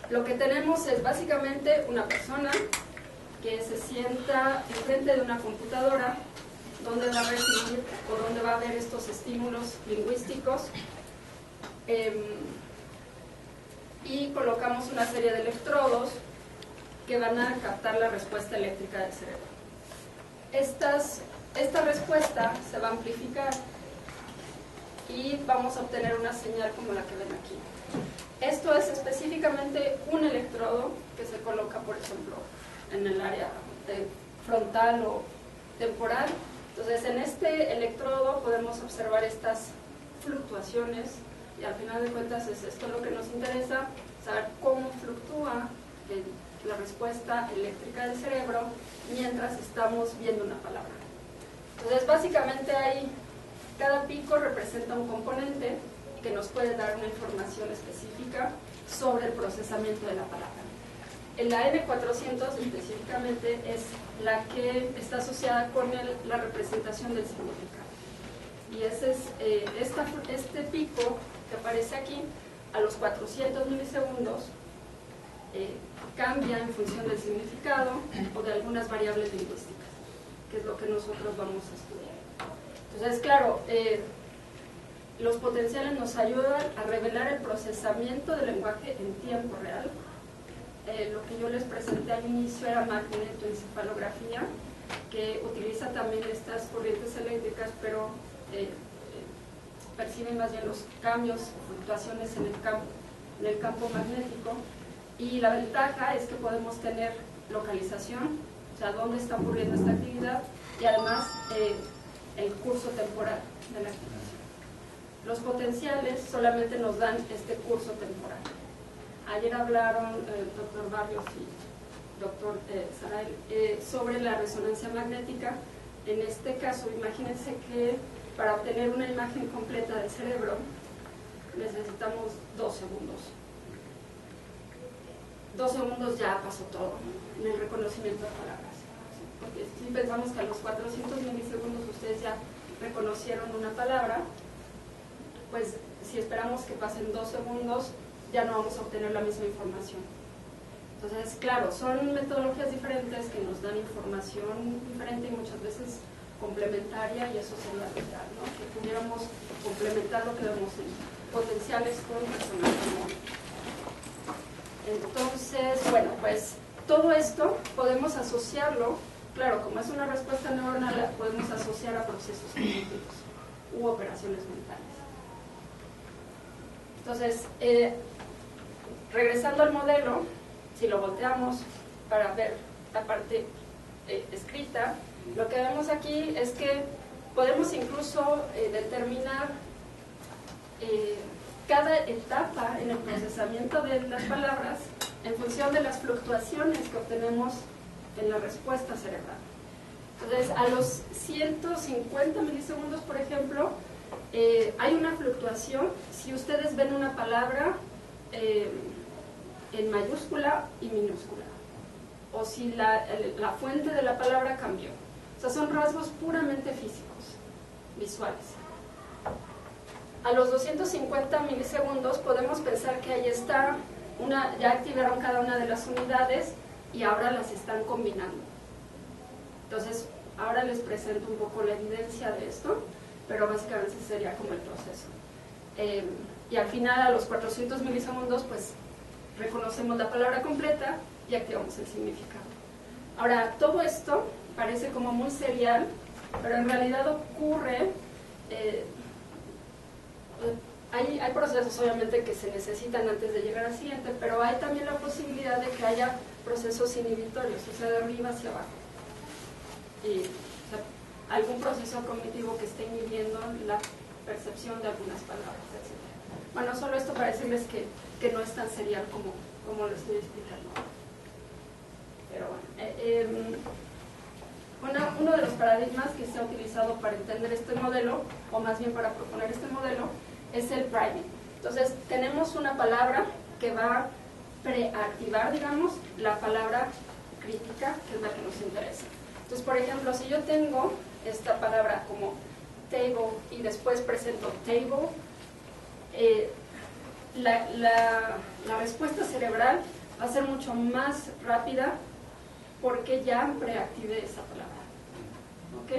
lo que tenemos es básicamente una persona que se sienta enfrente de una computadora donde va a recibir o donde va a ver estos estímulos lingüísticos, y colocamos una serie de electrodos que van a captar la respuesta eléctrica del cerebro. Esta respuesta se va a amplificar y vamos a obtener una señal como la que ven aquí. Esto es específicamente un electrodo que se coloca, por ejemplo, en el área frontal o temporal. Entonces, en este electrodo podemos observar estas fluctuaciones y al final de cuentas es esto lo que nos interesa, saber cómo fluctúa la respuesta eléctrica del cerebro mientras estamos viendo una palabra. Entonces, básicamente cada pico representa un componente que nos puede dar una información específica sobre el procesamiento de la palabra. La N400 específicamente es la que está asociada con la representación del significado. Y ese es este pico que aparece aquí, a los 400 milisegundos, cambia en función del significado o de algunas variables lingüísticas, que es lo que nosotros vamos a estudiar. Entonces, claro, los potenciales nos ayudan a revelar el procesamiento del lenguaje en tiempo real. Lo que yo les presenté al inicio era magnetoencefalografía, que utiliza también estas corrientes eléctricas, pero percibe más bien los cambios, fluctuaciones en el campo magnético. Y la ventaja es que podemos tener localización, o sea, dónde está ocurriendo esta actividad, y además el curso temporal de la activación. Los potenciales solamente nos dan este curso temporal. Ayer hablaron el doctor Barrios y doctor Sarael sobre la resonancia magnética. En este caso, imagínense que para obtener una imagen completa del cerebro necesitamos 2 segundos. 2 segundos ya pasó todo en el reconocimiento de palabras. Porque si pensamos que a los 400 milisegundos ustedes ya reconocieron una palabra, pues si esperamos que pasen 2 segundos, ya no vamos a obtener la misma información. Entonces, claro, son metodologías diferentes que nos dan información diferente y muchas veces complementaria, y eso sería lo ideal, ¿no? Que pudiéramos complementar lo que vemos en potenciales con resonancia. Entonces, bueno, pues todo esto podemos asociarlo, claro, como es una respuesta neuronal, la podemos asociar a procesos cognitivos u operaciones mentales. Entonces, regresando al modelo, si lo volteamos para ver la parte escrita, lo que vemos aquí es que podemos incluso determinar cada etapa en el procesamiento de las palabras en función de las fluctuaciones que obtenemos en la respuesta cerebral. Entonces, a los 150 milisegundos, por ejemplo, hay una fluctuación si ustedes ven una palabra en mayúscula y minúscula, o si la fuente de la palabra cambió. O sea, son rasgos puramente físicos, visuales. A los 250 milisegundos podemos pensar que ahí está, ya activaron cada una de las unidades y ahora las están combinando. Entonces, ahora les presento un poco la evidencia de esto, pero básicamente sería como el proceso. Y al final, a los 400 milisegundos, pues reconocemos la palabra completa y activamos el significado. Ahora, todo esto parece como muy serial, pero en realidad ocurre, hay procesos obviamente que se necesitan antes de llegar al siguiente, pero hay también la posibilidad de que haya procesos inhibitorios, o sea, de arriba hacia abajo. Y, o sea, algún proceso cognitivo que esté inhibiendo la percepción de algunas palabras, etc. Bueno, solo esto para decirles que no es tan serial como lo estoy explicando. Pero bueno, uno de los paradigmas que se ha utilizado para entender este modelo, o más bien para proponer este modelo, es el priming. Entonces, tenemos una palabra que va a preactivar, digamos, la palabra crítica, que es la que nos interesa. Entonces, por ejemplo, si yo tengo esta palabra como table y después presento table, la respuesta cerebral va a ser mucho más rápida porque ya preactivé esa palabra. ¿Ok?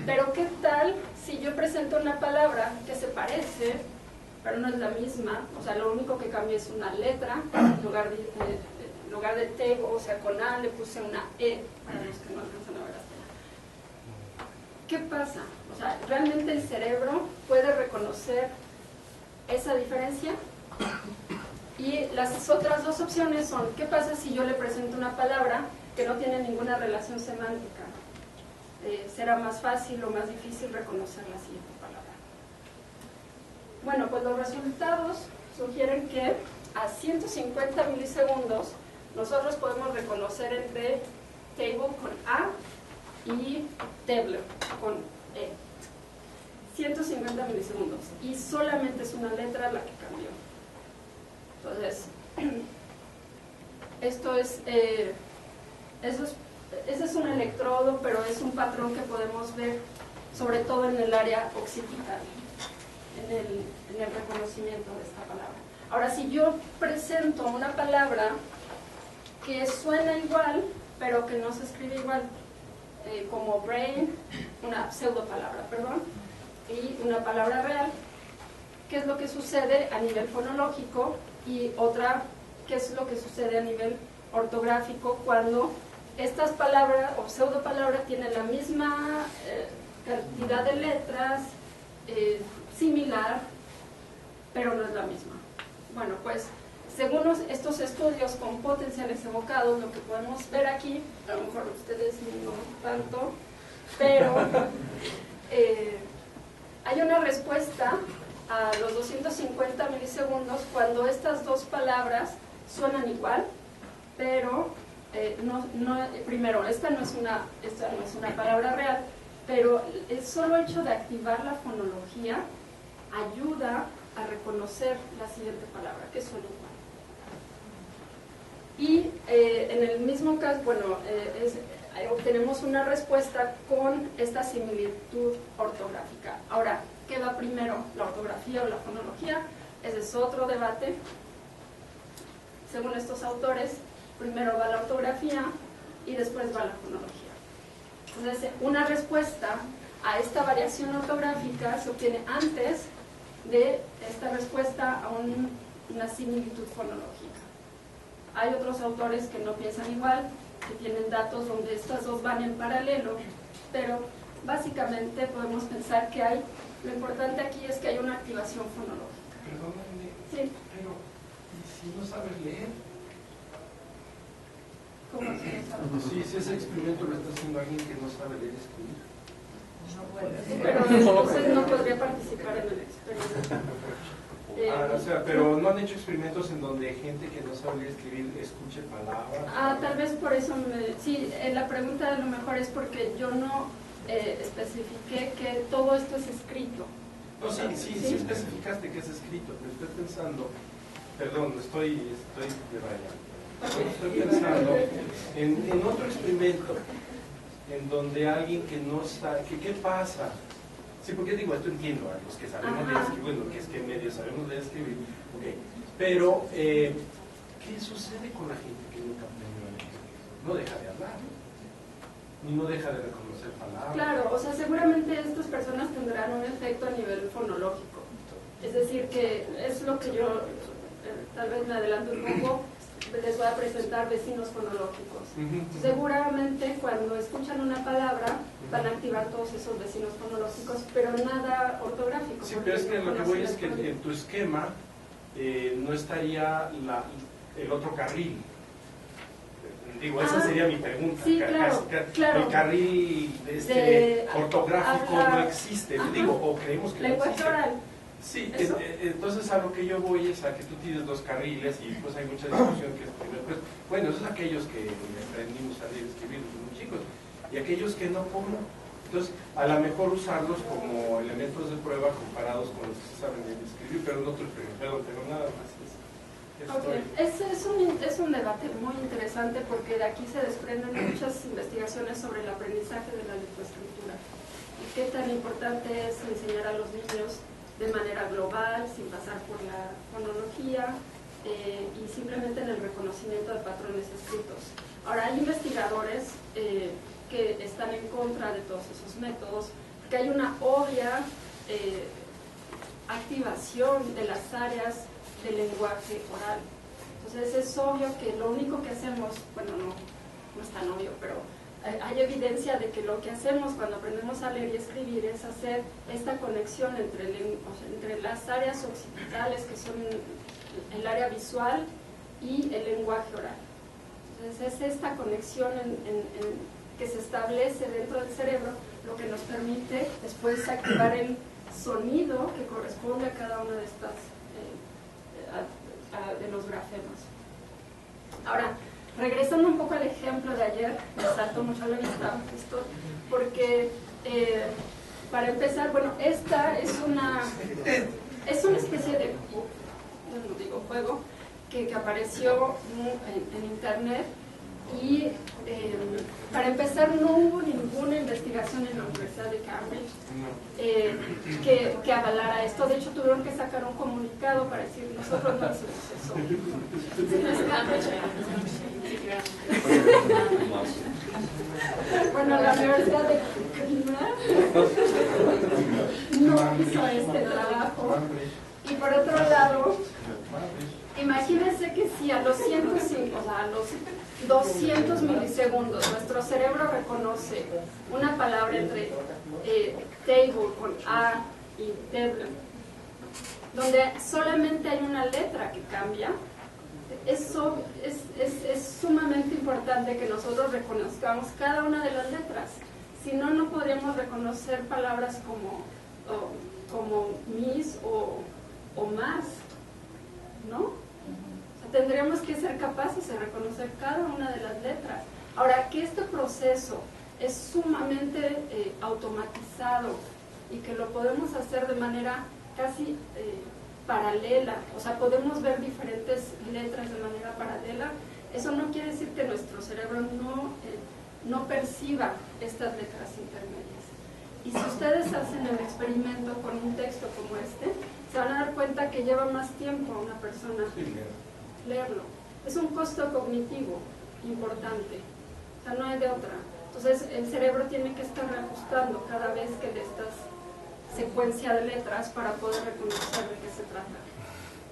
Pero ¿qué tal si yo presento una palabra que se parece, pero no es la misma? O sea, lo único que cambia es una letra, en lugar de T, o sea, con A le puse una E, para los que no alcanzan a ver hasta allá. ¿Qué pasa? O sea, ¿realmente el cerebro puede reconocer esa diferencia? Y las otras dos opciones son, ¿qué pasa si yo le presento una palabra que no tiene ninguna relación semántica? ¿Será más fácil o más difícil reconocer la siguiente palabra? Bueno, pues los resultados sugieren que a 150 milisegundos nosotros podemos reconocer entre table con A y table con E. 150 milisegundos. Y solamente es una letra la que cambió. Entonces, esto es, ese es un electrodo, pero es un patrón que podemos ver sobre todo en el área occipital, en el reconocimiento de esta palabra. Ahora, si yo presento una palabra que suena igual, pero que no se escribe igual, como brain, una pseudo palabra, perdón, y una palabra real, ¿qué es lo que sucede a nivel fonológico? Y otra, ¿qué es lo que sucede a nivel ortográfico cuando estas palabras o pseudo palabras tienen la misma cantidad de letras, similar, pero no es la misma? Bueno, pues según estos estudios con potenciales evocados, lo que podemos ver aquí, a lo mejor ustedes no tanto, pero hay una respuesta a los 250 milisegundos cuando estas dos palabras suenan igual, pero primero, esta no es una palabra real, pero el solo hecho de activar la fonología ayuda a reconocer la siguiente palabra, que suena igual. Y en el mismo caso, bueno, obtenemos una respuesta con esta similitud ortográfica. Ahora, ¿qué va primero, la ortografía o la fonología? Ese es otro debate. Según estos autores, primero va la ortografía y después va la fonología. Entonces, una respuesta a esta variación ortográfica se obtiene antes de esta respuesta a una similitud fonológica. Hay otros autores que no piensan igual, que tienen datos donde estas dos van en paralelo, pero básicamente podemos pensar que lo importante aquí es que hay una activación fonológica. Perdóname, sí. Pero ¿y si no sabes leer? ¿Cómo es que no sabes? Sí, si ese experimento lo está haciendo alguien que no sabe leer y escribir. Pero entonces no podría participar en el experimento. O sea, pero no han hecho experimentos en donde gente que no sabe leer y escribir escuche palabras. Tal vez por eso sí, la pregunta a lo mejor es porque yo no especifiqué que todo esto es escrito. No, sí especificaste que es escrito, pero estoy pensando, perdón, estoy de raya. Estoy pensando en otro experimento en donde alguien que no sabe, ¿qué pasa? Sí, porque digo, esto entiendo, a los que sabemos leer y escribir, bueno, que es que medio sabemos leer y escribir, okay. Pero, ¿qué sucede con la gente que nunca aprendió a leer y escribir? No deja de hablar, ni no deja de reconocer palabras. Claro, o sea, seguramente estas personas tendrán un efecto a nivel fonológico. Es decir, que es lo que yo, tal vez me adelanto un poco, les voy a presentar vecinos fonológicos. Seguramente cuando escuchan una palabra van a activar todos esos vecinos fonológicos, pero nada ortográfico. Sí, pero es que lo que voy es que en tu esquema no estaría el otro carril. Digo, esa sería mi pregunta. Sí, claro. El carril ortográfico no existe. Digo, o creemos que no existe. Oral. Sí, entonces a lo que yo voy es a que tú tienes dos carriles y pues hay mucha discusión que pues, bueno, esos son aquellos que aprendimos a leer y escribir desde muy chicos y aquellos que no, ¿cómo? Entonces, a lo mejor usarlos como elementos de prueba comparados con los que se saben leer y escribir, pero no pero nada más. Es un debate muy interesante porque de aquí se desprenden muchas investigaciones sobre el aprendizaje de la lectoescritura y qué tan importante es enseñar a los niños de manera global, sin pasar por la fonología y simplemente en el reconocimiento de patrones escritos. Ahora, hay investigadores que están en contra de todos esos métodos, que hay una obvia activación de las áreas del lenguaje oral. Entonces es obvio que lo único que hacemos, bueno, no es tan obvio, pero hay evidencia de que lo que hacemos cuando aprendemos a leer y escribir es hacer esta conexión entre las áreas occipitales, que son el área visual, y el lenguaje oral. Entonces es esta conexión que se establece dentro del cerebro lo que nos permite después activar el sonido que corresponde a cada una de estas de los grafemas. Ahora, regresando un poco al ejemplo de ayer, me saltó mucho a la vista esto, porque para empezar, bueno, esta es una especie de juego que apareció en internet, y para empezar no hubo ninguna investigación en la Universidad de Cambridge que avalara esto. De hecho tuvieron que sacar un comunicado para decir: nosotros no hicimos eso. Bueno, la Universidad de Cambridge no hizo este trabajo. Y por otro lado, imagínense que si a los 105, o sea, a los 200 milisegundos nuestro cerebro reconoce una palabra entre table con A y table, donde solamente hay una letra que cambia, eso es sumamente importante que nosotros reconozcamos cada una de las letras. Si no, no podríamos reconocer palabras como mis o más, ¿no? Tendríamos que ser capaces de reconocer cada una de las letras. Ahora, que este proceso es sumamente automatizado y que lo podemos hacer de manera casi paralela, o sea, podemos ver diferentes letras de manera paralela, eso no quiere decir que nuestro cerebro no perciba estas letras intermedias. Y si ustedes hacen el experimento con un texto como este, se van a dar cuenta que lleva más tiempo a una persona leerlo. Es un costo cognitivo importante, o sea, no hay de otra. Entonces el cerebro tiene que estar reajustando cada vez que de estas secuencia de letras para poder reconocer de qué se trata.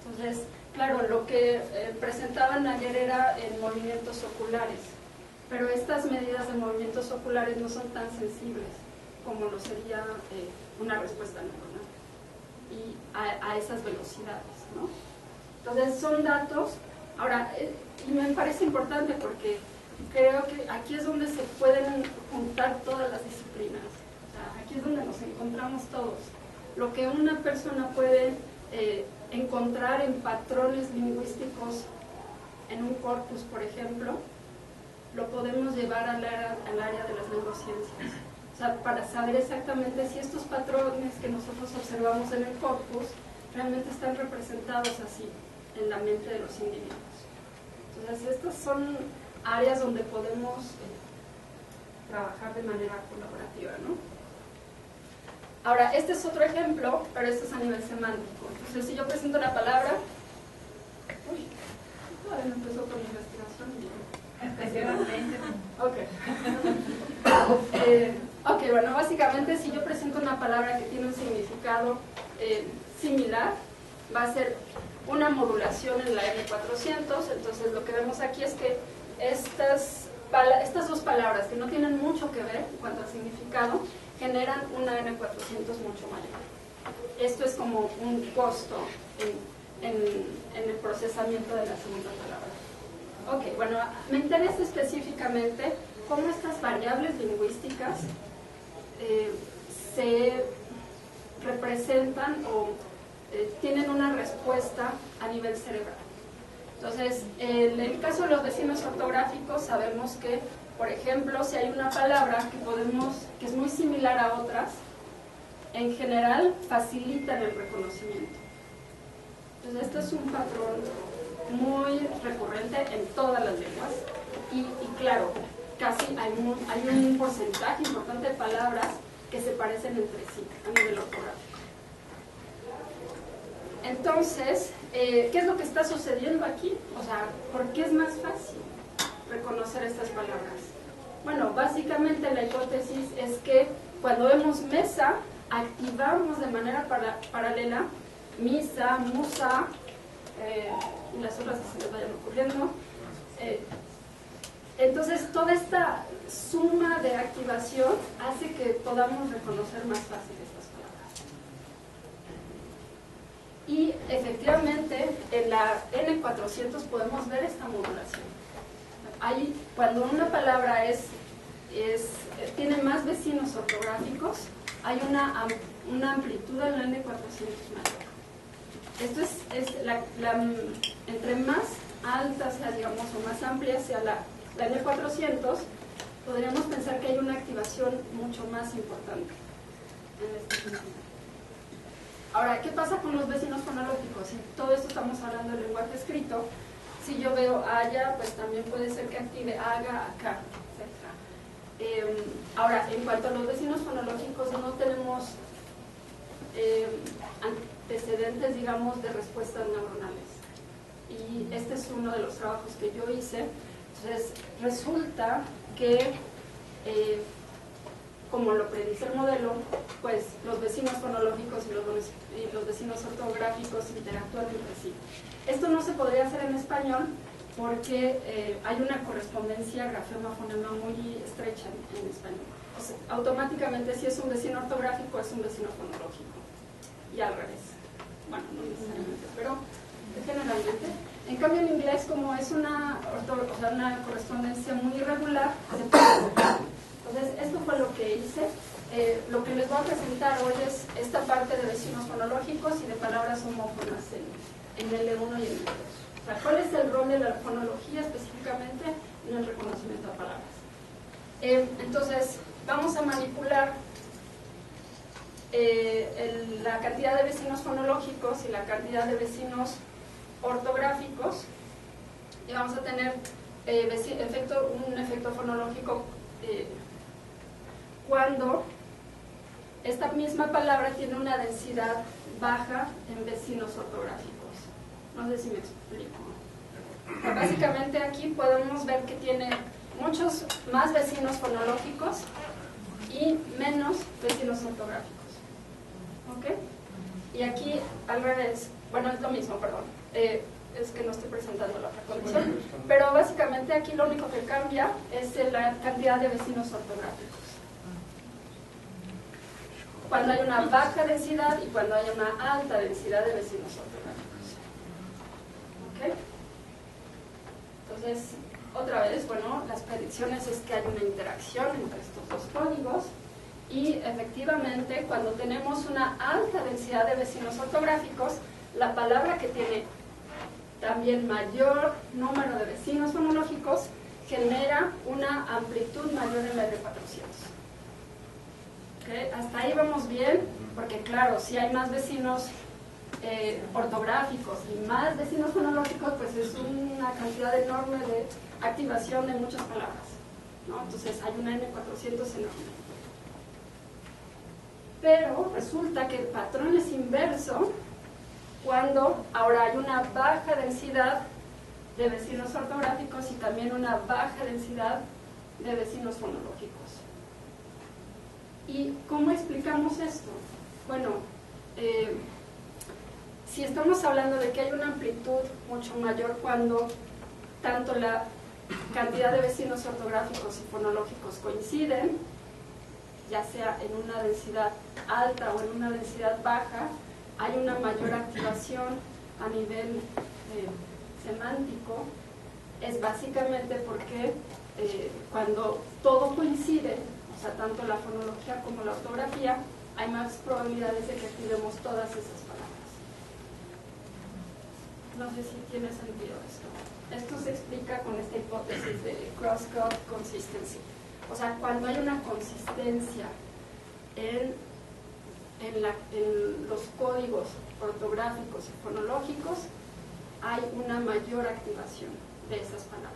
Entonces, claro, lo que presentaban ayer era en movimientos oculares, pero estas medidas de movimientos oculares no son tan sensibles como lo sería una respuesta neuronal y a esas velocidades, ¿no? Entonces son datos. Ahora, y me parece importante porque creo que aquí es donde se pueden juntar todas las disciplinas. O sea, aquí es donde nos encontramos todos. Lo que una persona puede encontrar en patrones lingüísticos en un corpus, por ejemplo, lo podemos llevar al área de las neurociencias. O sea, para saber exactamente si estos patrones que nosotros observamos en el corpus realmente están representados así en la mente de los individuos. Entonces, estas son áreas donde podemos trabajar de manera colaborativa, ¿no? Ahora, este es otro ejemplo, pero esto es a nivel semántico. Entonces, si yo presento una palabra... Uy, todavía no empezó con mi respiración. Ok, bueno, básicamente si yo presento una palabra que tiene un significado similar, va a ser una modulación en la N400. Entonces lo que vemos aquí es que estas dos palabras que no tienen mucho que ver en cuanto al significado generan una N400 mucho mayor. Esto es como un costo en el procesamiento de la segunda palabra. Ok, bueno, me interesa específicamente cómo estas variables lingüísticas se representan o tienen una respuesta a nivel cerebral. Entonces, en el caso de los vecinos ortográficos, sabemos que, por ejemplo, si hay una palabra que es muy similar a otras, en general facilitan el reconocimiento. Entonces, este es un patrón muy recurrente en todas las lenguas y claro, casi hay un porcentaje importante de palabras que se parecen entre sí a nivel ortográfico. Entonces, ¿qué es lo que está sucediendo aquí? O sea, ¿por qué es más fácil reconocer estas palabras? Bueno, básicamente la hipótesis es que cuando vemos mesa, activamos de manera paralela misa, musa, y las otras que se les vayan ocurriendo. Entonces, toda esta suma de activación hace que podamos reconocer más fácil estas palabras. Y efectivamente, en la N400 podemos ver esta modulación. Cuando una palabra tiene más vecinos ortográficos, hay una amplitud en la N400 mayor. Esto es entre más alta sea, digamos, o más amplia sea la N400, podríamos pensar que hay una activación mucho más importante en este sentido. Ahora, ¿qué pasa con los vecinos fonológicos? Si todo esto estamos hablando del lenguaje escrito, si yo veo haya, pues también puede ser que active haga, acá, etc. Ahora, en cuanto a los vecinos fonológicos, no tenemos antecedentes, digamos, de respuestas neuronales. Y este es uno de los trabajos que yo hice. Entonces, resulta que, como lo predice el modelo, pues los vecinos fonológicos y los vecinos ortográficos interactúan entre sí. Esto no se podría hacer en español porque hay una correspondencia grafema-fonema muy estrecha en español. O sea, automáticamente, si es un vecino ortográfico, es un vecino fonológico. Y al revés. Bueno, no necesariamente, pero generalmente. En cambio, en inglés, como es una correspondencia muy irregular, se puede hacer. Entonces, esto fue lo que hice. Lo que les voy a presentar hoy es esta parte de vecinos fonológicos y de palabras homófonas en el L1 y en el L2. O sea, ¿cuál es el rol de la fonología específicamente en el reconocimiento de palabras? Entonces, vamos a manipular la cantidad de vecinos fonológicos y la cantidad de vecinos ortográficos, y vamos a tener un efecto fonológico cuando esta misma palabra tiene una densidad baja en vecinos ortográficos. No sé si me explico. Básicamente aquí podemos ver que tiene muchos más vecinos fonológicos y menos vecinos ortográficos. ¿Ok? Y aquí al revés, bueno, es lo mismo, perdón. Es que no estoy presentando la otra condición, pero básicamente aquí lo único que cambia es la cantidad de vecinos ortográficos. Cuando hay una baja densidad y cuando hay una alta densidad de vecinos ortográficos. ¿Ok? Entonces, otra vez, bueno, las predicciones es que hay una interacción entre estos dos códigos y efectivamente cuando tenemos una alta densidad de vecinos ortográficos, la palabra que tiene también mayor número de vecinos fonológicos genera una amplitud mayor en la N400. ¿Okay? Hasta ahí vamos bien, porque claro, si hay más vecinos ortográficos y más vecinos fonológicos, pues es una cantidad enorme de activación de muchas palabras, ¿no? Entonces hay una N400 enorme. Pero resulta que el patrón es inverso cuando ahora hay una baja densidad de vecinos ortográficos y también una baja densidad de vecinos fonológicos. ¿Y cómo explicamos esto? Bueno, si estamos hablando de que hay una amplitud mucho mayor cuando tanto la cantidad de vecinos ortográficos y fonológicos coinciden, ya sea en una densidad alta o en una densidad baja, hay una mayor activación a nivel semántico. Es básicamente porque cuando todo coincide, o sea, tanto la fonología como la ortografía, hay más probabilidades de que activemos todas esas palabras. No sé si tiene sentido esto. Esto se explica con esta hipótesis de cross-code consistency. O sea, cuando hay una consistencia en los códigos ortográficos y fonológicos, hay una mayor activación de esas palabras.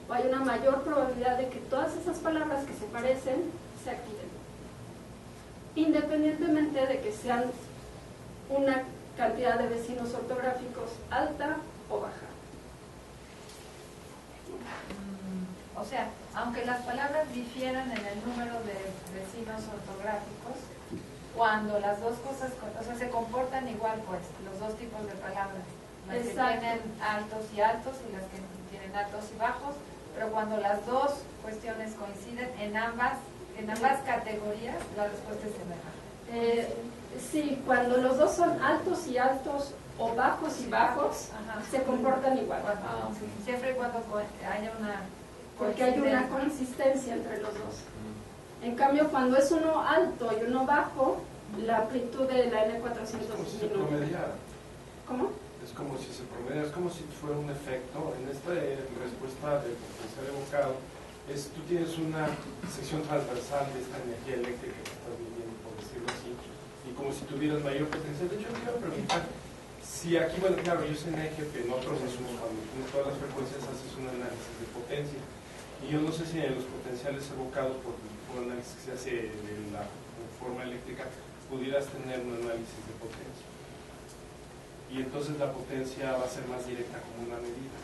O hay una mayor probabilidad de que todas esas palabras que se parecen se activen. Independientemente de que sean una cantidad de vecinos ortográficos alta o baja. O sea, aunque las palabras difieran en el número de vecinos ortográficos, cuando las dos cosas, o sea, se comportan igual, pues, los dos tipos de palabras, las que tienen altos y altos y las que tienen altos y bajos, pero cuando las dos cuestiones coinciden en ambas categorías, la respuesta es semejante. Sí, cuando los dos son altos y altos o bajos y bajos, se comportan igual. Siempre y cuando haya una... Porque hay una consistencia entre los dos. En cambio, cuando es uno alto y uno bajo, la amplitud de la N400 es como si se disminuye. promediara. ¿Cómo? Es como si se promediara, es como si fuera un efecto. En esta respuesta del potencial evocado, tú tienes una sección transversal de esta energía eléctrica que estás midiendo, por decirlo así, y como si tuvieras mayor potencial. De hecho, quiero preguntar si aquí, bueno, claro, yo sé en EGP, en otros asuntos, cuando tienes todas las frecuencias, haces un análisis de potencia. Y yo no sé si en los potenciales evocados por un análisis que se hace de la forma eléctrica, pudieras tener un análisis de potencia. Y entonces la potencia va a ser más directa como una medida.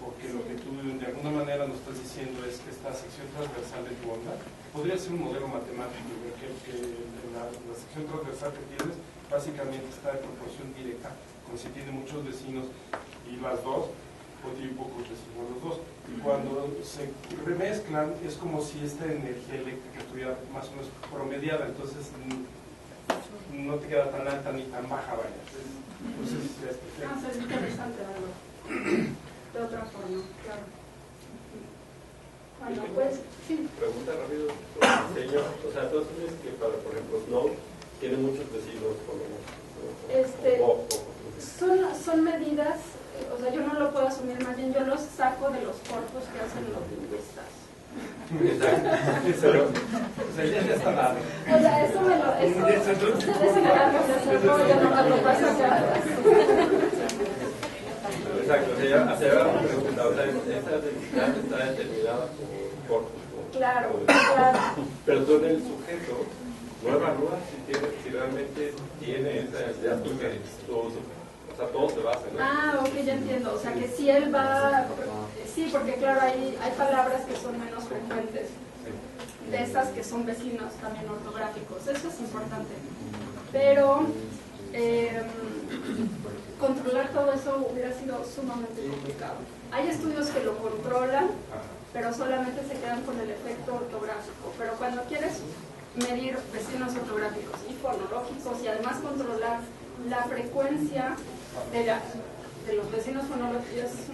Porque lo que tú de alguna manera nos estás diciendo es que esta sección transversal de tu onda podría ser un modelo matemático, que la sección transversal que tienes básicamente está en proporción directa, como si tiene muchos vecinos y las dos, o tiene pocos vecinos los dos. Y cuando se remezclan es como si esta energía eléctrica estuviera más o menos promediada, entonces no te queda tan alta ni tan baja, vaya. Entonces, es interesante verlo de otra forma, claro. Bueno, pues, sí. Pregunta rápido, señor. O sea, tú asumes que para, por ejemplo, Snow tiene muchos vecinos son medidas, o sea, yo no lo puedo asumir, más bien yo los saco de los corpus que hacen los lingüistas. Exacto. O sea, ya está dado. O sea, eso me lo... Ustedes se me dan los ejemplos, yo no me lo paso acá. Exacto, o sea, hacer una pregunta, o sea, esa densidad está determinada por corpus. Claro. Pero tú en el sujeto no evalúas si realmente tiene esa densidad, porque o sea, todo se basa, ¿no? Ok, ya entiendo. O sea, que si él va... Sí, porque claro, hay palabras que son menos frecuentes. De esas que son vecinos también ortográficos. Eso es importante. Pero controlar todo eso hubiera sido sumamente complicado. Hay estudios que lo controlan, pero solamente se quedan con el efecto ortográfico. Pero cuando quieres medir vecinos ortográficos y fonológicos y además controlar la frecuencia de los vecinos fonológicos, es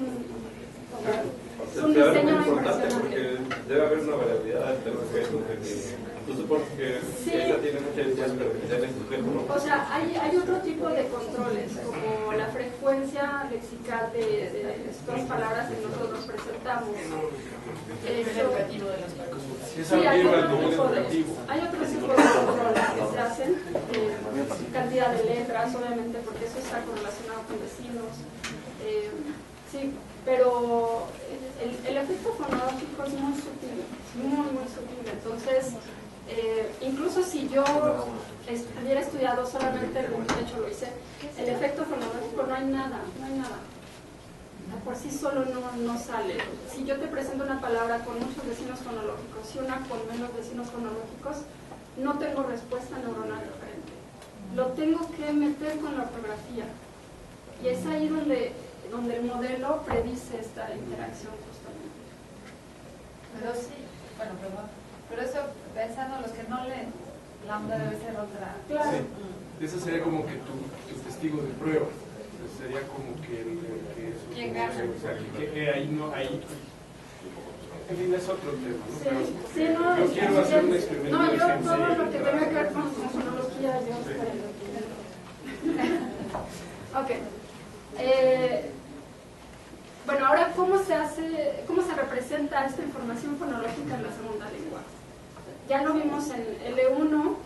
un diseño impresionante. Porque debe haber una variabilidad de los sujetos. Tú supones que ella tiene mucha densidad, pero que en el sujeto no. O sea, hay otro tipo de controles, como la frecuencia lexical de estas palabras que nosotros presentamos. Sí, hay otro tipo de controles que se hacen, cantidad de letras, obviamente, porque eso está correlacionado con vecinos. Sí, pero el efecto fonológico es muy sutil, muy sutil. Entonces, incluso si yo hubiera estudiado solamente, de hecho lo hice, el efecto fonológico no hay nada. Por sí solo no sale. Si yo te presento una palabra con muchos vecinos fonológicos y una con menos vecinos fonológicos, no tengo respuesta neuronal diferente. Lo tengo que meter con la ortografía. Y es ahí donde el modelo predice esta interacción justamente. Pero sí, bueno, pero eso, pensando los que no leen, lambda debe ser otra. Claro. Sí. Ese sería como que tu testigo de prueba. Sería como que ¿quién gana? Que ahí no, ahí. En fin, es otro tema, ¿no? Sí, no, yo quiero hacer un experimento. No, de yo gente todo lo que que tenga que ver con fonología, yo estoy. Ok. Bueno, ahora, ¿cómo se representa esta información fonológica en la segunda lengua? Ya lo vimos en L1, bueno,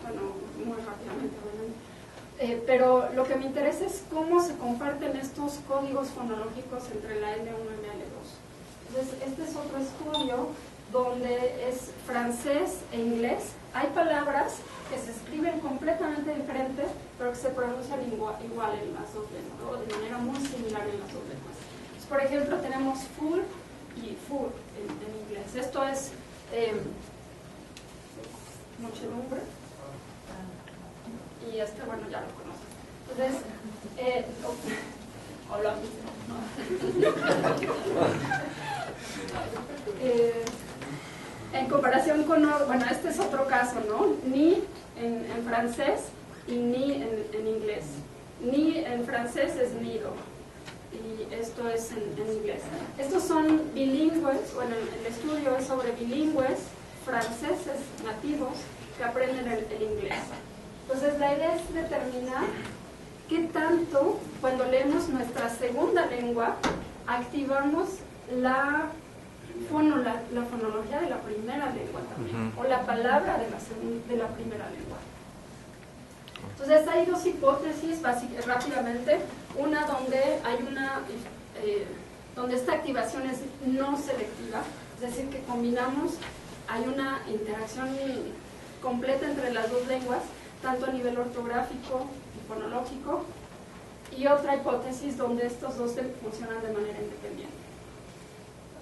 muy rápidamente, obviamente. Pero lo que me interesa es cómo se comparten estos códigos fonológicos entre la L1 y la L2. Entonces, este es otro estudio donde es francés e inglés hay palabras que se escriben completamente diferente, pero que se pronuncian igual en las dos lenguas, o de manera muy similar en las dos lenguas. Entonces, por ejemplo, tenemos full y full en inglés. Esto es muchedumbre, y bueno, ya lo conocen. Entonces, hola. En comparación con, bueno, este es otro caso, ¿no? Ni en francés y ni en inglés. Ni en francés es nido, y esto es en inglés. Estos son bilingües, bueno, el estudio es sobre bilingües franceses nativos que aprenden el inglés. Entonces, la idea es determinar qué tanto, cuando leemos nuestra segunda lengua, activamos la fonología de la primera lengua también, o la palabra de la primera lengua. Entonces, hay dos hipótesis rápidamente. Una donde hay donde esta activación es no selectiva, es decir, que combinamos, hay una interacción completa entre las dos lenguas, tanto a nivel ortográfico y fonológico, y otra hipótesis donde estos dos funcionan de manera independiente.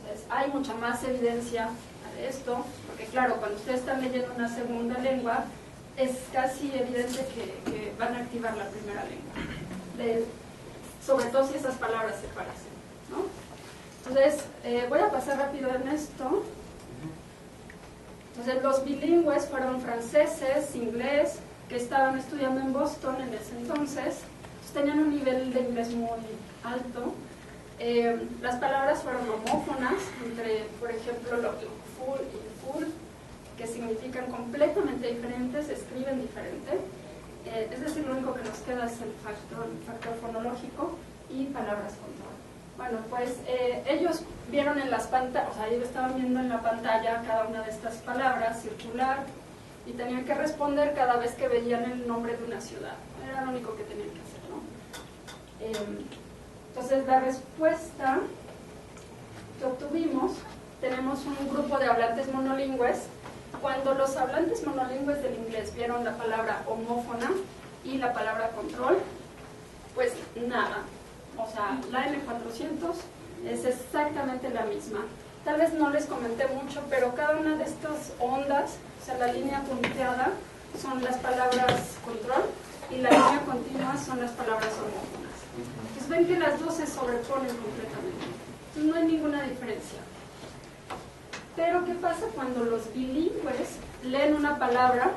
Entonces, hay mucha más evidencia de esto, porque claro, cuando ustedes están leyendo una segunda lengua, es casi evidente que van a activar la primera lengua, sobre todo si esas palabras se parecen, ¿no? Entonces, voy a pasar rápido en esto. Entonces, los bilingües fueron franceses, inglés, que estaban estudiando en Boston en ese entonces, tenían un nivel de inglés muy alto. Las palabras fueron homófonas, entre, por ejemplo, lo full y full, que significan completamente diferentes, se escriben diferente. Es decir, lo único que nos queda es el factor fonológico y palabras control. Bueno, pues ellos vieron en las pantallas, o sea, ellos estaban viendo en la pantalla cada una de estas palabras circular y tenían que responder cada vez que veían el nombre de una ciudad. Era lo único que tenían que hacer, ¿no? Entonces, la respuesta que obtuvimos, tenemos un grupo de hablantes monolingües. Cuando los hablantes monolingües del inglés vieron la palabra homófona y la palabra control, pues nada. O sea, la N400 es exactamente la misma. Tal vez no les comenté mucho, pero cada una de estas ondas, o sea, la línea punteada son las palabras control y la línea continua son las palabras homófonas. Entonces ven que las dos se sobreponen completamente. Entonces no hay ninguna diferencia. Pero ¿qué pasa cuando los bilingües leen una palabra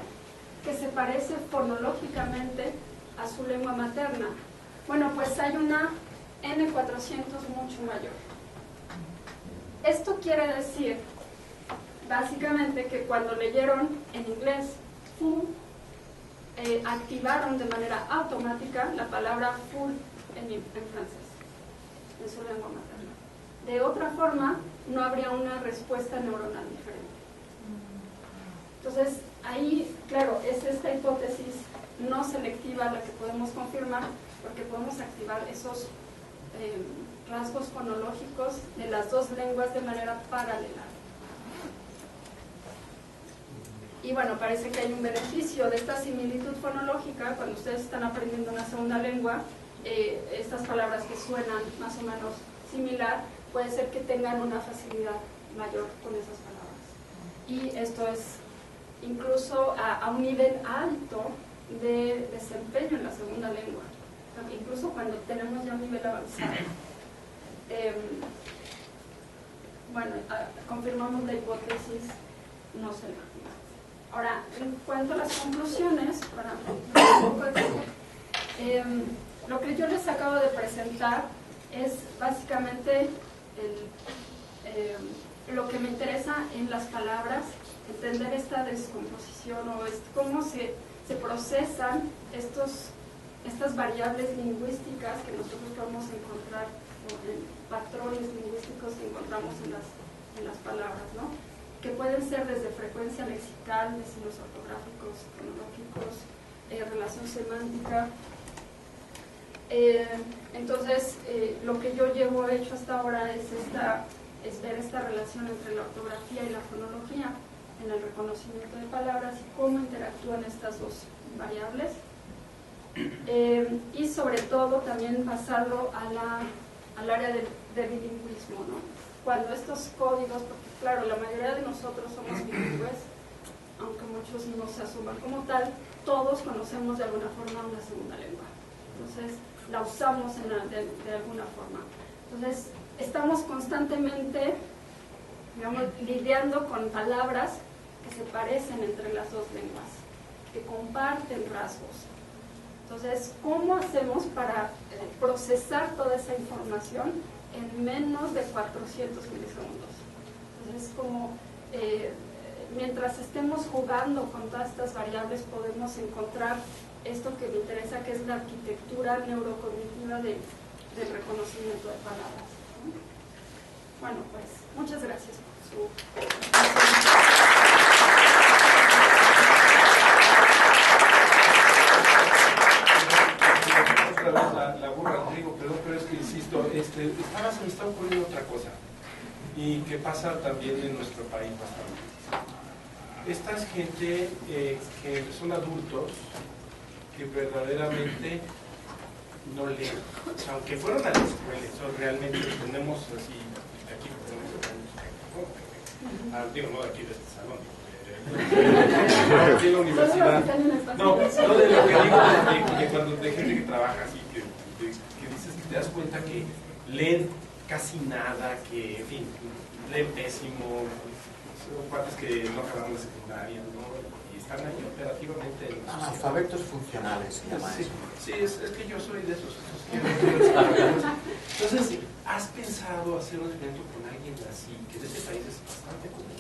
que se parece fonológicamente a su lengua materna? Bueno, pues hay una N400 mucho mayor. Esto quiere decir, básicamente, que cuando leyeron en inglés full, activaron de manera automática la palabra full en francés, en su lengua materna. De otra forma, no habría una respuesta neuronal diferente. Entonces, ahí, claro, es esta hipótesis no selectiva la que podemos confirmar, porque podemos activar esos rasgos fonológicos de las dos lenguas de manera paralela. Y bueno, parece que hay un beneficio de esta similitud fonológica cuando ustedes están aprendiendo una segunda lengua. Estas palabras que suenan más o menos similar, puede ser que tengan una facilidad mayor con esas palabras. Y esto es incluso a un nivel alto de desempeño en la segunda lengua. Incluso cuando tenemos ya un nivel avanzado. Bueno, confirmamos la hipótesis no selectiva. Ahora, en cuanto a las conclusiones, para un poco de tiempo, lo que yo les acabo de presentar es básicamente lo que me interesa en las palabras, entender esta descomposición o cómo se procesan estas variables lingüísticas que nosotros podemos encontrar, patrones lingüísticos que encontramos en las palabras, ¿no? Que pueden ser desde frecuencia lexical, de signos ortográficos, fonológicos, relación semántica. Entonces, lo que yo llevo hecho hasta ahora es ver esta relación entre la ortografía y la fonología. en el reconocimiento de palabras y cómo interactúan estas dos variables. Y sobre todo también pasarlo al área de bilingüismo, ¿no? Cuando estos códigos, porque claro, la mayoría de nosotros somos bilingües, aunque muchos no se asuman como tal, todos conocemos de alguna forma una segunda lengua. Entonces, la usamos de alguna forma. Entonces, estamos constantemente, digamos, lidiando con palabras que se parecen entre las dos lenguas, que comparten rasgos. Entonces, ¿cómo hacemos para procesar toda esa información en menos de 400 milisegundos? Entonces, como mientras estemos jugando con todas estas variables, podemos encontrar esto que me interesa, que es la arquitectura neurocognitiva del reconocimiento de palabras, ¿no? Bueno, pues, muchas gracias por su atención. La burra al trigo, perdón, pero es que insisto, se me está ocurriendo otra cosa, y que pasa también en nuestro país bastante. Esta es gente que son adultos que verdaderamente no leen, o sea, aunque fueron a la escuela, eso realmente tenemos así, aquí tenemos, digo, no de aquí de este salón, de la universidad. No, de lo que digo de cuando de gente que trabaja así, que dices que te das cuenta que leen casi nada, que en fin, leen pésimo, son partes que no acabaron la secundaria, ¿no? Y están ahí operativamente en analfabetos funcionales, se llama eso. Sí, es que yo soy de esos Entonces, ¿has pensado hacer un evento con alguien así, que en este país es bastante común?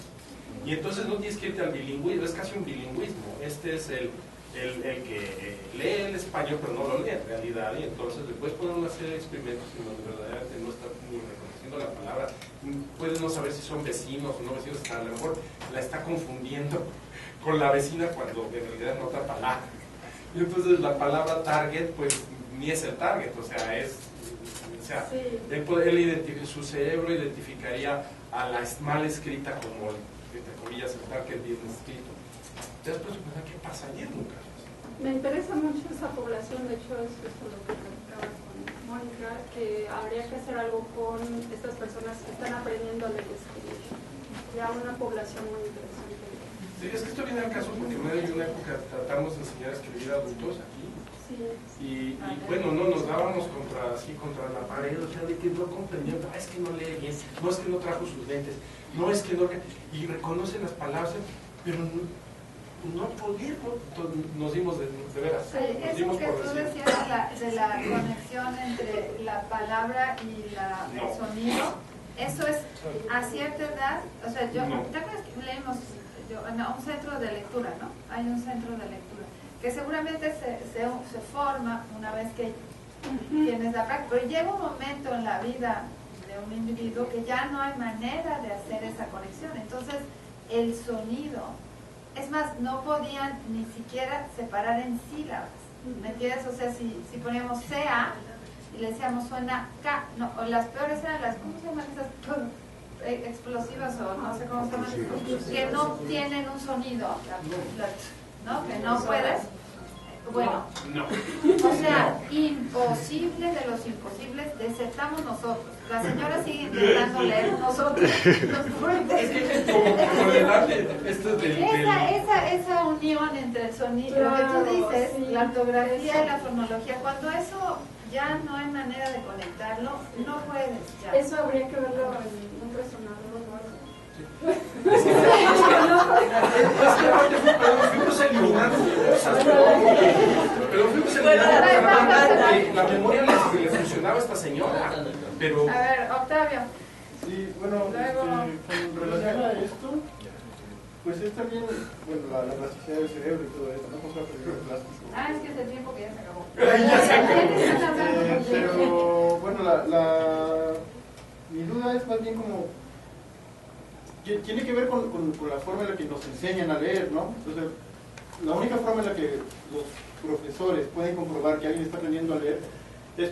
Y entonces no tienes que irte al bilingüismo, es casi un bilingüismo. Este es el que lee el español, pero no lo lee en realidad, y entonces le puedes poner una serie de experimentos en donde verdaderamente no está ni reconociendo la palabra, puede no saber si son vecinos o no vecinos, a lo mejor la está confundiendo con la vecina cuando en realidad es otra palabra. Y entonces la palabra target, pues ni es el target, o sea, sí. Su cerebro identificaría a la mal escrita como, entre comillas, el target bien escrito. Entonces, pues, ¿qué pasaría en un caso? Me interesa mucho esa población, de hecho, es lo que platicaba con Mónica, que habría que hacer algo con estas personas que están aprendiendo a leer y escribir. Ya una población muy interesante. Sí, es que esto viene al caso porque en una época tratamos de enseñar a escribir a adultos aquí. Sí. Y bueno, no nos dábamos contra la pared, o sea, de que no comprendían, es que no lee bien, no es que no trajo sus lentes, no es que no, y reconocen las palabras, pero no podíamos, nos dimos de veras. Sí, eso que tú decías de la conexión entre la palabra y el sonido, eso es a cierta edad, o sea, ¿te acuerdas que leímos en un centro de lectura, ¿no? Hay un centro de lectura que seguramente se forma una vez que tienes la práctica, pero llega un momento en la vida de un individuo que ya no hay manera de hacer esa conexión. Entonces el sonido, es más, no podían ni siquiera separar en sílabas, ¿me entiendes? O sea, si poníamos CA y le decíamos suena K, no, o las peores eran las, ¿cómo se llaman esas explosivas o no sé cómo se llaman? Que no tienen un sonido, ¿no? Que no puedes. Bueno, o sea, imposible de los imposibles, desertamos nosotros. La señora sigue intentando leer, nosotros nos podemos. Esa unión entre el sonido, lo que tú dices, la ortografía y la fonología, cuando eso ya no hay manera de conectarlo, no puedes ya. Eso habría que verlo en un resonador o algo. Fuimos eliminando cosas, pero fuimos eliminando la memoria le funcionaba a esta señora, pero... A ver, Octavio. Sí, bueno, con relación a esto, pues es también, bueno, la plasticidad del cerebro y todo eso, no vamos a perder el plástico. Es que es el tiempo que ya se acabó. Pero, bueno, mi duda es más bien como, tiene que ver con la forma en la que nos enseñan a leer, ¿no? Entonces, la única forma en la que los profesores pueden comprobar que alguien está aprendiendo a leer es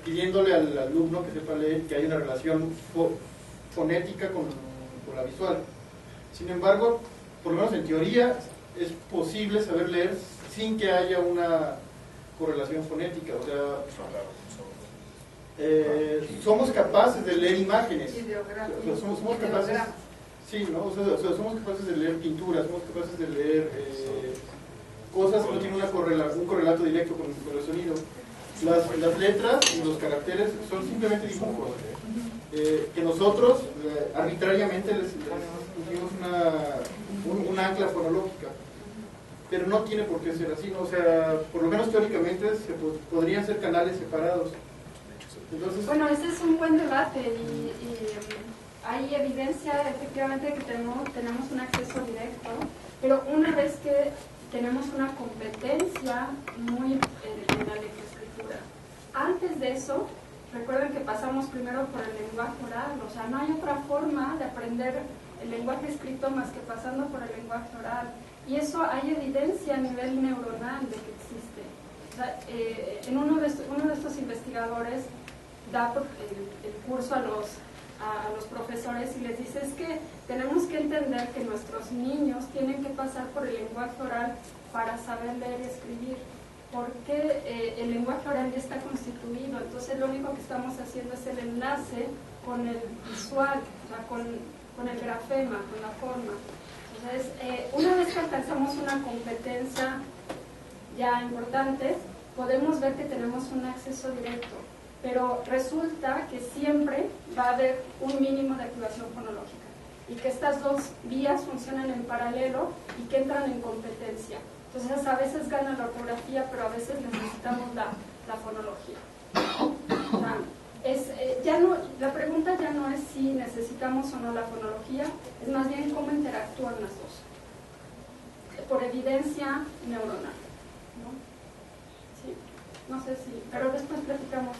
pidiéndole al alumno que sepa leer que hay una relación fonética con la visual. Sin embargo, por lo menos en teoría, es posible saber leer sin que haya una correlación fonética. O sea, somos capaces de leer imágenes. O sea, somos capaces, sí, ¿no? O sea, somos capaces de leer pinturas, somos capaces de leer cosas que no tienen un correlato directo con el sonido. Las letras y los caracteres son simplemente dibujos que nosotros arbitrariamente les pusimos un ancla fonológica, pero no tiene por qué ser así, ¿no? O sea, por lo menos teóricamente podrían ser canales separados. Entonces, bueno, ese es un buen debate y hay evidencia efectivamente que tenemos un acceso directo, pero una vez que tenemos una competencia muy en la lectoescritura. Antes de eso, recuerden que pasamos primero por el lenguaje oral, o sea, no hay otra forma de aprender el lenguaje escrito más que pasando por el lenguaje oral. Y eso hay evidencia a nivel neuronal de que existe. O sea, uno de estos investigadores da el curso a los profesores y les dice, es que tenemos que entender que nuestros niños tienen que pasar por el lenguaje oral para saber leer y escribir, porque el lenguaje oral ya está constituido, entonces lo único que estamos haciendo es el enlace con el visual, o sea, con el grafema, con la forma. Entonces, una vez que alcanzamos una competencia ya importante, podemos ver que tenemos un acceso directo. Pero resulta que siempre va a haber un mínimo de activación fonológica y que estas dos vías funcionan en paralelo y que entran en competencia. Entonces a veces gana la ortografía, pero a veces necesitamos la fonología. O sea, la pregunta ya no es si necesitamos o no la fonología, es más bien cómo interactúan las dos, por evidencia neuronal, ¿no? Sí. No sé si, pero después platicamos.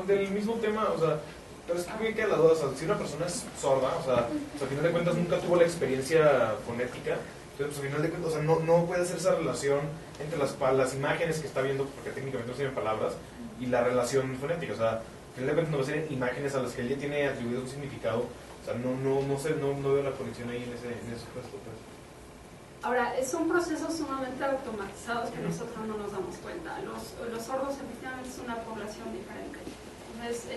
Del mismo tema, o sea, pero es que me queda la duda, o sea, si una persona es sorda, o sea, al final de cuentas nunca tuvo la experiencia fonética, entonces, pues, al final de cuentas, o sea, no puede hacer esa relación entre las imágenes que está viendo, porque técnicamente no tienen palabras, y la relación fonética, o sea, al final de cuentas no va a ser imágenes a las que él ya tiene atribuido un significado, o sea, no veo la conexión ahí en ese puesto, pues. Ahora, son procesos sumamente automatizados que nosotros no nos damos cuenta. Los sordos efectivamente es una población diferente. Entonces,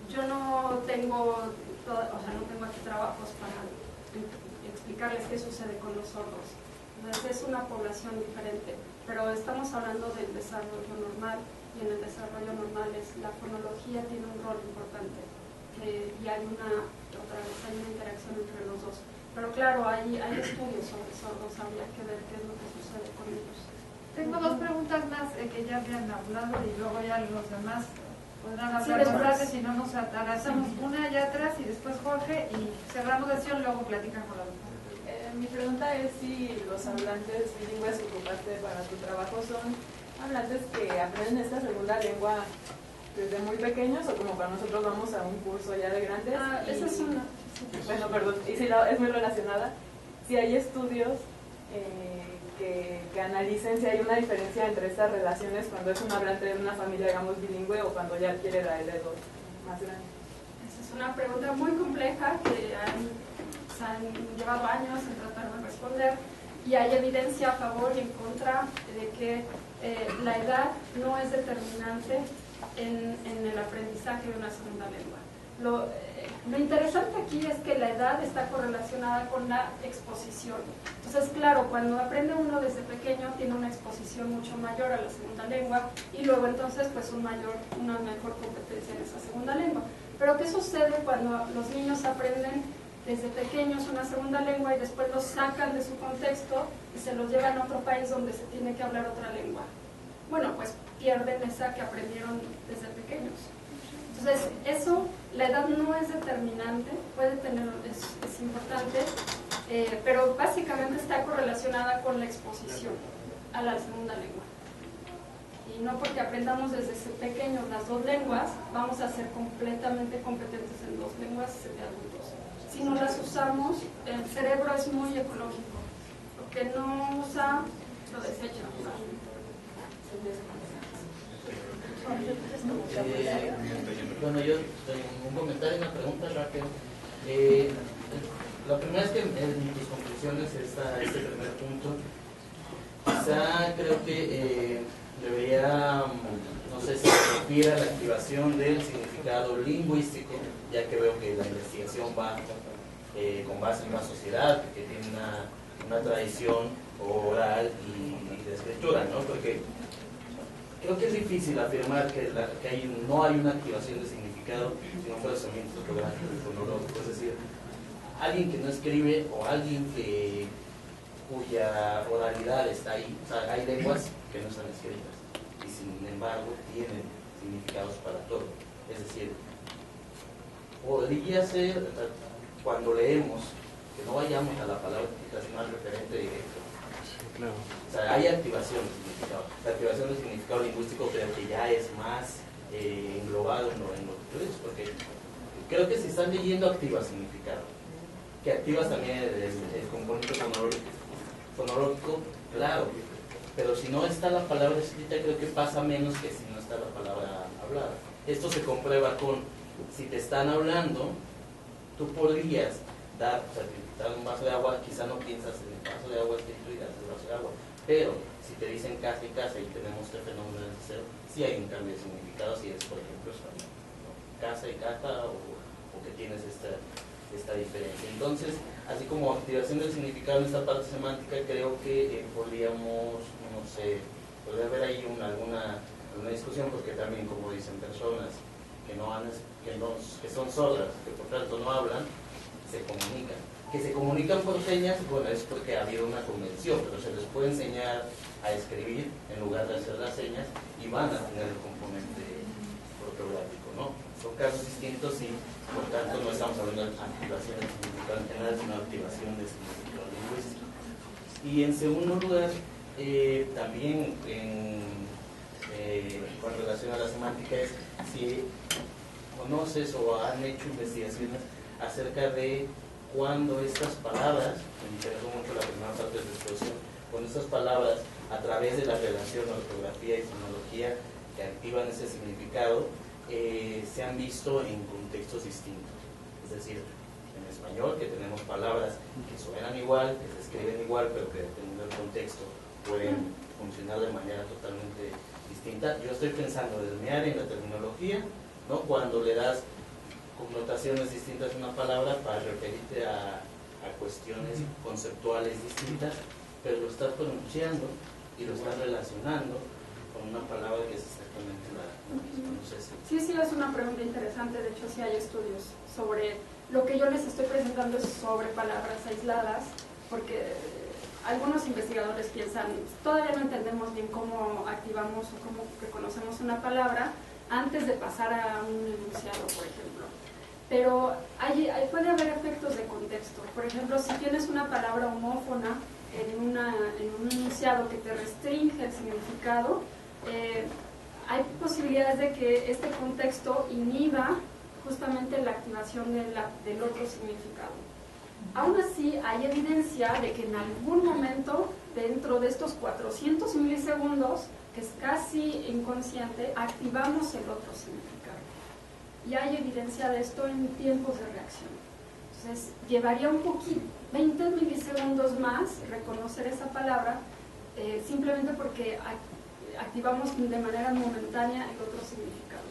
yo no tengo aquí trabajos para explicarles qué sucede con los sordos. Entonces, es una población diferente. Pero estamos hablando del desarrollo normal, y en el desarrollo normal la fonología tiene un rol importante. Y hay una interacción entre los dos. Pero claro, hay estudios sobre sordos, habría que ver qué es lo que sucede con ellos. Tengo dos preguntas más que ya habían hablado y luego ya los demás podrán hablar después, si no nos atrasamos. Una allá atrás y después Jorge y cerramos la sesión, luego platican con la doctora. Mi pregunta es si los hablantes bilingües que ocupaste para tu trabajo son hablantes que aprenden esta segunda lengua desde muy pequeños o como cuando nosotros vamos a un curso ya de grandes. Esa es una. Bueno, perdón, y si es muy relacionada, si hay estudios que analicen si hay una diferencia entre estas relaciones cuando es un hablante de una familia, digamos, bilingüe o cuando ya adquiere la L2 más grande. Esa es una pregunta muy compleja que se han llevado años en tratar de responder y hay evidencia a favor y en contra de que la edad no es determinante en el aprendizaje de una segunda lengua. Lo interesante aquí es que la edad está correlacionada con la exposición. Entonces, claro, cuando aprende uno desde pequeño tiene una exposición mucho mayor a la segunda lengua y luego entonces pues una mejor competencia en esa segunda lengua. Pero ¿qué sucede cuando los niños aprenden desde pequeños una segunda lengua y después los sacan de su contexto y se los llevan a otro país donde se tiene que hablar otra lengua? Bueno, pues pierden esa que aprendieron desde pequeños. Entonces, la edad no es determinante, es importante, pero básicamente está correlacionada con la exposición a la segunda lengua. Y no porque aprendamos desde pequeños las dos lenguas, vamos a ser completamente competentes en dos lenguas de adultos. Si no las usamos, el cerebro es muy ecológico. Lo que no usa, lo desecha. Bueno, yo un comentario, una pregunta rápida. La primera es que en tus conclusiones está este primer punto. Quizá creo que debería, no sé si se refiere a la activación del significado lingüístico, ya que veo que la investigación va con base en una sociedad que tiene una tradición oral y de escritura, ¿no? Porque creo que es difícil afirmar que no hay una activación de significado si no fuera solamente fotográfico y fonológico. Es decir, alguien que no escribe o alguien cuya oralidad está ahí, o sea, hay lenguas que no están escritas y sin embargo tienen significados para todo. Es decir, podría ser, o sea, cuando leemos, que no vayamos a la palabra sino al referente directo. Claro. O sea, hay activación de significado. La activación del significado lingüístico creo que ya es más englobado en lo que tú dices, porque creo que si estás leyendo activas significado, que activas también el componente fonológico, claro, pero si no está la palabra escrita creo que pasa menos que si no está la palabra hablada. Esto se comprueba con, si te están hablando, tú podrías dar, o sea, te dan un vaso de agua, quizá no piensas en el vaso de agua escrito y das el vaso de agua, pero si te dicen casa y casa y tenemos este fenómeno de cero, sí hay un cambio de significado si es, por ejemplo, español, ¿no? Casa y casa, o que tienes esta diferencia. Entonces, así como activación del significado en esta parte semántica, creo que podríamos, no sé, podría haber ahí alguna discusión, porque también, como dicen, personas que son sordas, que por tanto no hablan, se comunican. Que se comunican por señas, bueno, es porque ha habido una convención, pero se les puede enseñar a escribir en lugar de hacer las señas y van a tener el componente ortográfico, ¿no? Son casos distintos y por tanto no estamos hablando de activación de significado en general, sino activación de significado lingüístico. Y en segundo lugar, también con relación a la semántica, es si conoces o han hecho investigaciones acerca de cuando estas palabras, me interesó mucho la primera parte de la exposición, cuando estas palabras a través de la relación ortografía y fonología que activan ese significado, se han visto en contextos distintos. Es decir, en español, que tenemos palabras que suenan igual, que se escriben igual, pero que dependiendo del contexto pueden funcionar de manera totalmente distinta. Yo estoy pensando desde mi área en la terminología, ¿no? Cuando le das connotaciones distintas a una palabra para referirte a cuestiones conceptuales distintas, pero lo estás pronunciando y lo estás relacionando con una palabra que es exactamente la misma. No sé si... Sí, es una pregunta interesante. De hecho, sí hay estudios sobre lo que yo les estoy presentando, es sobre palabras aisladas, porque algunos investigadores piensan, todavía no entendemos bien cómo activamos o cómo reconocemos una palabra antes de pasar a un enunciado, por ejemplo. Pero puede haber efectos de contexto. Por ejemplo, si tienes una palabra homófona en un enunciado que te restringe el significado, hay posibilidades de que este contexto inhiba justamente la activación del otro significado. Aún así, hay evidencia de que en algún momento, dentro de estos 400 milisegundos, que es casi inconsciente, activamos el otro significado. Y hay evidencia de esto en tiempos de reacción. Entonces, llevaría un poquito, 20 milisegundos más, reconocer esa palabra, simplemente porque activamos de manera momentánea el otro significado.